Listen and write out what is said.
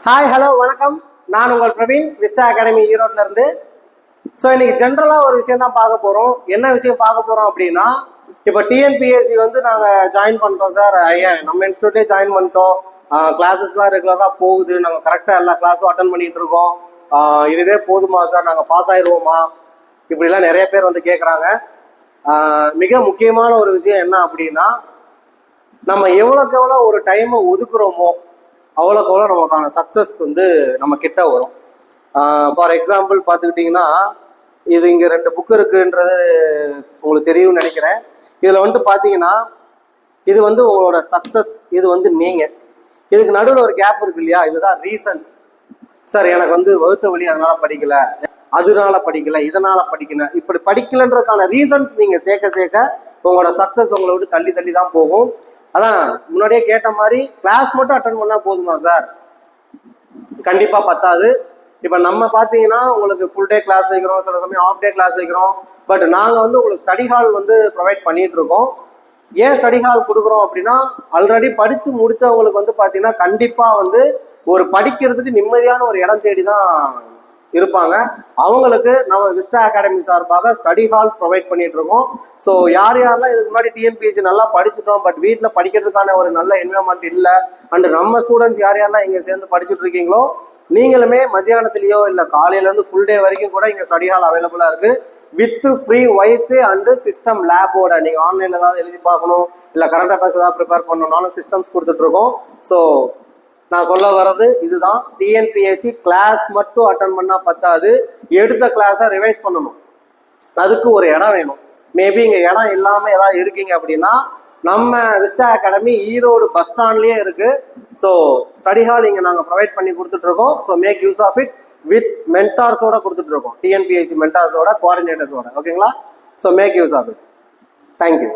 Hi hello வணக்கம். நான் உங்கள் பிரவீன், விஸ்டா அகாடமி ஈரோட்ல இருந்து. ஸோ இன்னைக்கு ஜென்ரலாக ஒரு விஷயம் தான் பார்க்க போகிறோம். என்ன விஷயம் பார்க்க போகிறோம் அப்படின்னா, இப்போ டிஎன்பிஎஸ்சி வந்து நாங்கள் ஜாயின் பண்ணிட்டோம் சார். நம்ம இன்ஸ்டியூட்டே ஜாயின் பண்ணிட்டோம். கிளாஸஸ்லாம் ரெகுலராக போகுது. நாங்கள் கரெக்டாக எல்லா கிளாஸும் அட்டன் பண்ணிட்டு இருக்கோம். இதுவே போதுமா சார், நாங்கள் பாஸ் ஆயிடுவோமா, இப்படிலாம் நிறைய பேர் வந்து கேட்குறாங்க. மிக முக்கியமான ஒரு விஷயம் என்ன அப்படின்னா, நம்ம எவ்வளோக்கு எவ்வளோ ஒரு டைமை ஒதுக்குறோமோ அவ்வளோக்கு எவ்வளோ நமக்கான சக்ஸஸ் வந்து நம்ம கிட்ட வரும். ஃபார் எக்ஸாம்பிள் பார்த்துக்கிட்டிங்கன்னா, இது இங்கே 2 புக்கு இருக்குன்றது உங்களுக்கு தெரியும்னு நினைக்கிறேன். இதில் வந்துட்டு பார்த்தீங்கன்னா, இது வந்து உங்களோட சக்ஸஸ், இது வந்து நீங்கள். இதுக்கு நடுவில் ஒரு கேப் இருக்கு இல்லையா, இதுதான் ரீசன்ஸ். சார் எனக்கு வந்து வகுத்த வழி அதனால் படிக்கலை, அதனால படிக்கலை, இதனால் படிக்கல, இப்படி படிக்கலைன்றதுக்கான ரீசன்ஸ் நீங்கள் சேர்க்க சேர்க்க உங்களோட சக்ஸஸ் உங்களை விட்டு தள்ளி தள்ளி தான் போகும். அதான் முன்னாடியே கேட்ட மாதிரி, கிளாஸ் மட்டும் அட்டன் பண்ணால் போதுமா சார்? கண்டிப்பாக பத்தாது. இப்போ நம்ம பார்த்தீங்கன்னா உங்களுக்கு ஃபுல் டே கிளாஸ் வைக்கிறோம், சில சமயம் ஆஃப் டே கிளாஸ் வைக்கிறோம். பட் நாங்கள் வந்து உங்களுக்கு ஸ்டடி ஹால் வந்து ப்ரொவைட் பண்ணிட்டு இருக்கோம். ஏன் ஸ்டடி ஹால் கொடுக்குறோம் அப்படின்னா, ஆல்ரெடி படித்து முடித்தவங்களுக்கு வந்து பார்த்தீங்கன்னா கண்டிப்பாக வந்து ஒரு படிக்கிறதுக்கு நிம்மதியான ஒரு இடம் தேடி தான் இருப்பாங்க. அவங்களுக்கு நம்ம விஸ்டா அகாடமி சார்பாக ஸ்டடி ஹால் ப்ரொவைட் பண்ணிட்டு இருக்கோம். ஸோ யாரெல்லாம் இதுக்கு முன்னாடி டிஎன்பிஎஸ்சி நல்லா படிச்சுட்டோம், பட் வீட்டில் படிக்கிறதுக்கான ஒரு நல்ல என்விரான்மெண்ட் இல்லை, அண்ட் நம்ம ஸ்டூடெண்ட்ஸ் யாரெல்லாம் இங்கே சேர்ந்து படிச்சுட்டு இருக்கீங்களோ, நீங்களுமே மத்தியானத்துலேயோ இல்லை காலையிலேருந்து ஃபுல் டே வரைக்கும் கூட இங்கே ஸ்டடி ஹால் அவைலபிளாக இருக்குது. With free wifi and system லேபோட. நீங்கள் ஆன்லைனில் ஏதாவது எழுதி பார்க்கணும், இல்லை கரண்ட் அஃபேர்ஸ் ஏதாவது ப்ரிப்பேர் பண்ணணும்னாலும் சிஸ்டம்ஸ் கொடுத்துட்ருக்கோம். ஸோ நான் சொல்ல வர்றது இதுதான். டிஎன்பிஎஸ்சி கிளாஸ் மட்டும் அட்டன் பண்ணால் பத்தாது, எடுத்த கிளாஸை ரிவைஸ் பண்ணணும். அதுக்கு ஒரு இடம் வேணும். மேபி இங்கே இடம் இல்லாமல் ஏதாவது இருக்கீங்க அப்படின்னா, நம்ம விஸ்டா அகாடமி ஈரோடு பஸ் ஸ்டாண்ட்லேயே இருக்குது. ஸோ ஸ்டடி ஹால் இங்கே நாங்கள் ப்ரொவைட் பண்ணி கொடுத்துட்ருக்கோம். So make use of it. With மென்டார்ஸோட கொடுத்துட்ருக்கோம், டிஎன்பிஎஸ்சி மென்டார்ஸோட, கோஆர்டினேட்டர்ஸோட. ஓகேங்களா? So make use of it. Thank you.